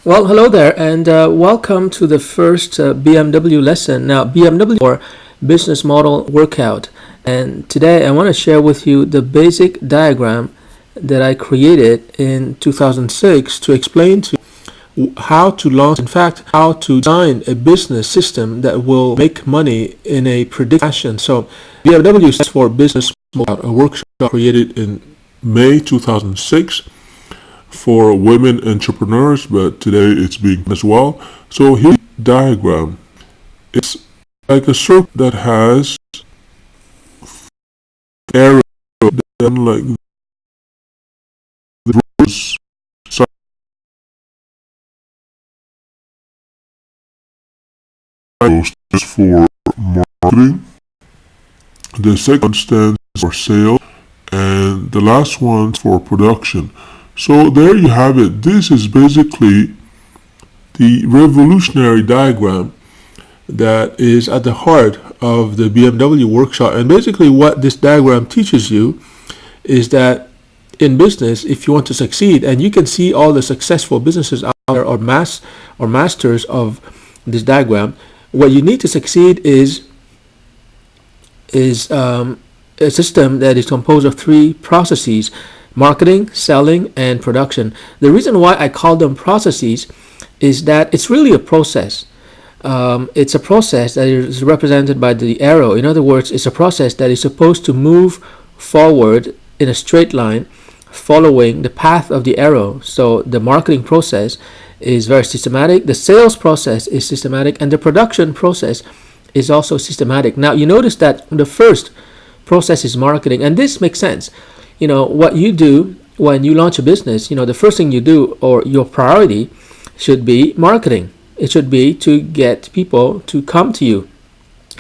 Well, hello there, and welcome to the first BMW lesson. Now, BMW or business model workout, and today I want to share with you the basic diagram that I created in 2006 to explain to you how to launch, in fact, how to design a business system that will make money in a predictable fashion. So, BMW stands for Business Model, a workshop created in May 2006 for women entrepreneurs, but today it's being as well. So here's the diagram. It's like a circle that has arrows, then like the rows stands for marketing. The second stands for sales, and the last one for production. So there you have it. This is basically the revolutionary diagram that is at the heart of the BMW workshop. And basically what this diagram teaches you is that in business, if you want to succeed, and you can see all the successful businesses out there or masters of this diagram, what you need to succeed is a system that is composed of three processes: marketing, selling, and production. The reason why I call them processes is that it's really a process. It's a process that is represented by the arrow. In other words, it's a process that is supposed to move forward in a straight line following the path of the arrow. So the marketing process is very systematic, the sales process is systematic, and the production process is also systematic. Now you notice that the first process is marketing, and this makes sense. What you do when you launch a business, the first thing you do, or your priority, should be marketing. It should be to get people to come to you.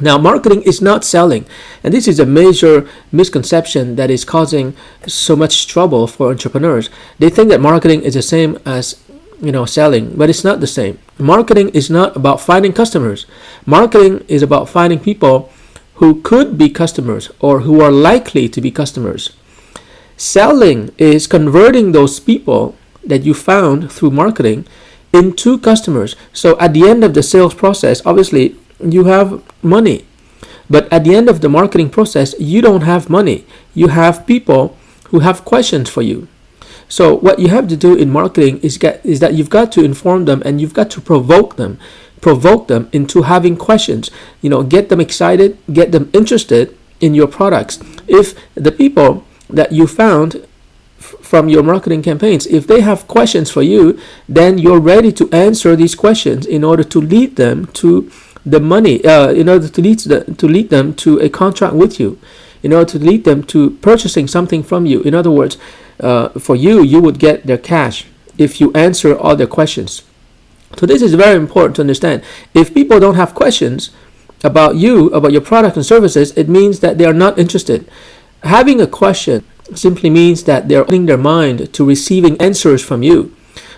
Now, marketing is not selling, and this is a major misconception that is causing so much trouble for entrepreneurs. They think that marketing is the same as selling, but it's not the same. Marketing is not about finding customers. Marketing is about finding people who could be customers or who are likely to be customers. Selling is converting those people that you found through marketing into customers. So at the end of the sales process, obviously you have money, but at the end of the marketing process, you don't have money. You have people who have questions for you. So what you have to do in marketing is that you've got to inform them, and you've got to provoke them into having questions. Get them excited, get them interested in your products. If the people that you found from your marketing campaigns, if they have questions for you, then you're ready to answer these questions in order to lead them to the money, in order to lead them to a contract with you, in order to lead them to purchasing something from you. In other words, for you would get their cash if you answer all their questions. So this is very important to understand. If people don't have questions about you, about your product and services, it means that they are not interested. Having a question simply means that they're opening their mind to receiving answers from you.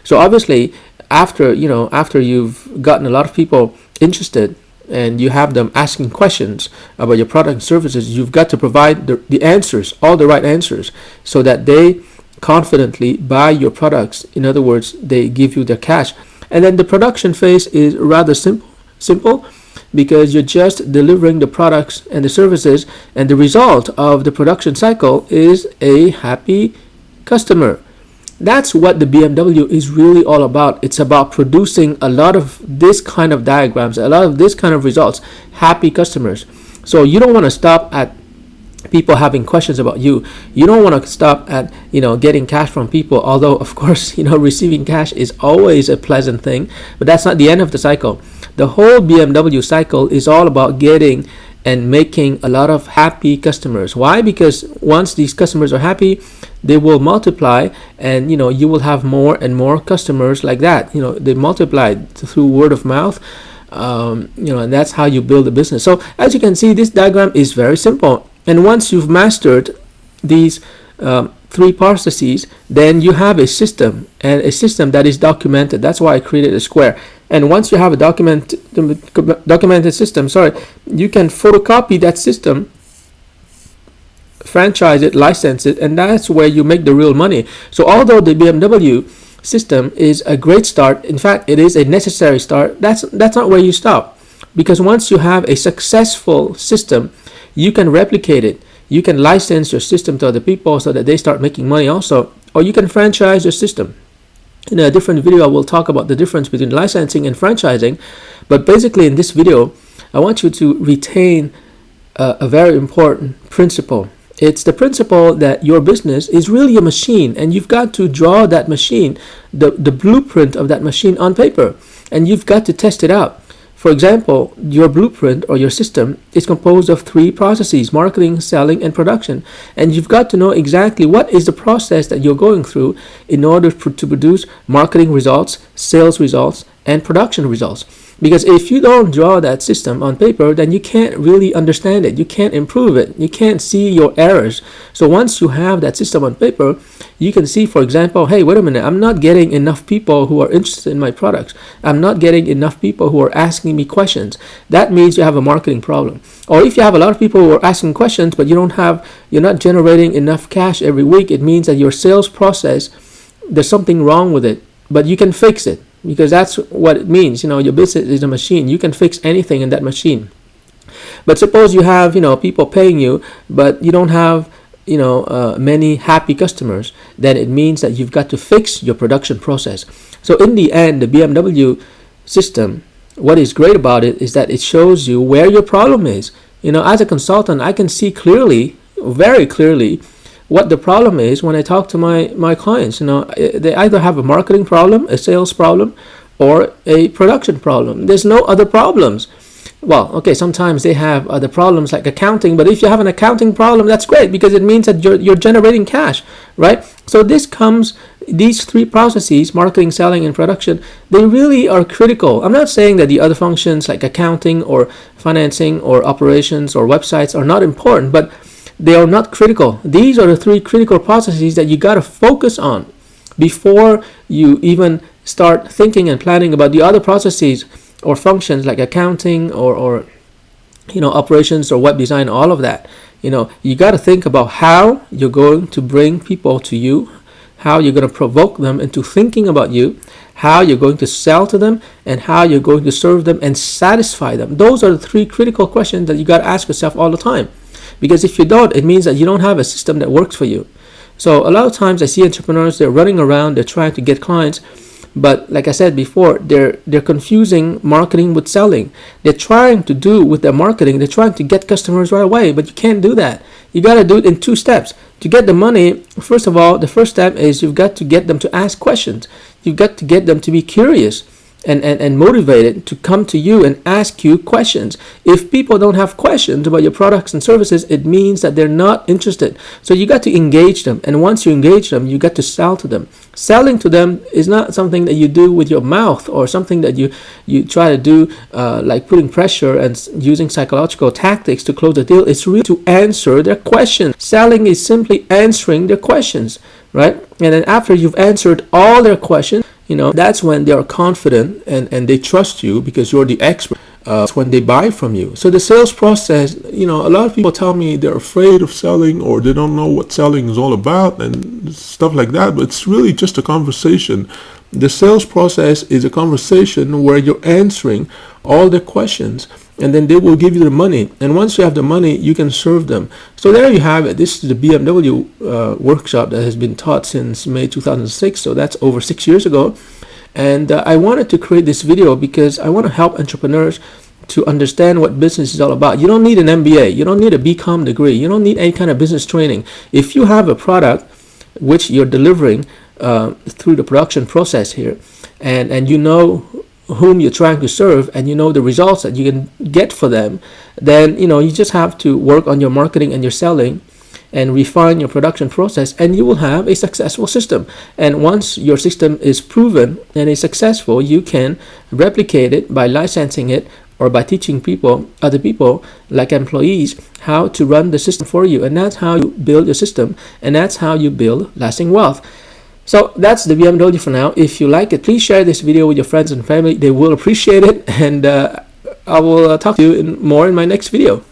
So obviously, after you've gotten a lot of people interested and you have them asking questions about your product and services, you've got to provide the answers, all the right answers, so that they confidently buy your products. In other words, they give you their cash. And then the production phase is rather simple, because you're just delivering the products and the services, and the result of the production cycle is a happy customer. That's what the BMW is really all about. It's about producing a lot of this kind of diagrams, a lot of this kind of results, happy customers. So you don't want to stop at people having questions about you. You don't want to stop at getting cash from people, although of course receiving cash is always a pleasant thing, but that's not the end of the cycle. The whole BMW cycle is all about getting and making a lot of happy customers. Why? Because once these customers are happy, they will multiply, and you will have more and more customers like that. They multiply through word of mouth, and that's how you build a business. So as you can see, this diagram is very simple. And once you've mastered these three processes, then you have a system, and a system that is documented. That's why I created a square. And once you have a documented system, you can photocopy that system, franchise it, license it, and that's where you make the real money. So although the BMW system is a great start. In fact, it is a necessary start. That's not where you stop, because once you have a successful system, you can replicate it. You can license your system to other people so that they start making money also, or you can franchise your system. In a different video, I will talk about the difference between licensing and franchising, but basically in this video, I want you to retain a very important principle. It's the principle that your business is really a machine, and you've got to draw that machine, the blueprint of that machine on paper, and you've got to test it out. For example, your blueprint or your system is composed of 3 processes: marketing, selling, and production. And you've got to know exactly what is the process that you're going through in order to produce marketing results, sales results, and production results. Because if you don't draw that system on paper, then you can't really understand it. You can't improve it. You can't see your errors. So once you have that system on paper, you can see, for example, hey, wait a minute, I'm not getting enough people who are interested in my products. I'm not getting enough people who are asking me questions. That means you have a marketing problem. Or if you have a lot of people who are asking questions, but you're not generating enough cash every week, it means that your sales process, there's something wrong with it, but you can fix it. Because that's what it means. Your business is a machine. You can fix anything in that machine. But suppose you have, people paying you, but you don't have, many happy customers. Then it means that you've got to fix your production process. So in the end, the BMW system, what is great about it is that it shows you where your problem is. As a consultant, I can see clearly, very clearly, what the problem is when I talk to my clients. They either have a marketing problem, a sales problem, or a production problem. There's no other problems. Well, okay, sometimes they have other problems like accounting, but if you have an accounting problem, that's great, because it means that you're generating cash, right? So these 3 processes, marketing, selling, and production, they really are critical. I'm not saying that the other functions like accounting or financing or operations or websites are not important, but they are not critical. These are the 3 critical processes that you got to focus on before you even start thinking and planning about the other processes or functions like accounting or operations or web design, all of that. You got to think about how you're going to bring people to you, how you're going to provoke them into thinking about you, how you're going to sell to them, and how you're going to serve them and satisfy them. Those are the 3 critical questions that you got to ask yourself all the time. Because if you don't, it means that you don't have a system that works for you. So a lot of times I see entrepreneurs, they're running around, they're trying to get clients, but like I said before, they're confusing marketing with selling. They're trying to do with their marketing, they're trying to get customers right away, but you can't do that. You got to do it in 2 steps. To get the money, first of all, the first step is you've got to get them to ask questions. You've got to get them to be curious and motivated to come to you and ask you questions. If people don't have questions about your products and services, it means that they're not interested. So you got to engage them, and once you engage them, you got to sell to them. Selling to them is not something that you do with your mouth or something that you try to do like putting pressure and using psychological tactics to close the deal. It's really to answer their questions. Selling is simply answering their questions, right? And then after you've answered all their questions, that's when they are confident and they trust you because you're the expert. It's when they buy from you. So the sales process, a lot of people tell me they're afraid of selling or they don't know what selling is all about and stuff like that, but it's really just a conversation. The sales process is a conversation where you're answering all the questions, and then they will give you the money. And once you have the money, you can serve them. So there you have it. This is the BMW workshop that has been taught since May 2006. So that's over 6 years ago. And I wanted to create this video because I want to help entrepreneurs to understand what business is all about. You don't need an MBA. You don't need a BCom degree. You don't need any kind of business training. If you have a product which you're delivering through the production process here, and you know whom you're trying to serve, and you know the results that you can get for them, then you just have to work on your marketing and your selling and refine your production process, and you will have a successful system. And once your system is proven and is successful, you can replicate it by licensing it or by teaching other people like employees how to run the system for you. And that's how you build your system, and that's how you build lasting wealth. So that's the BMW for now. If you like it, please share this video with your friends and family. They will appreciate it, and I will talk to you more in my next video.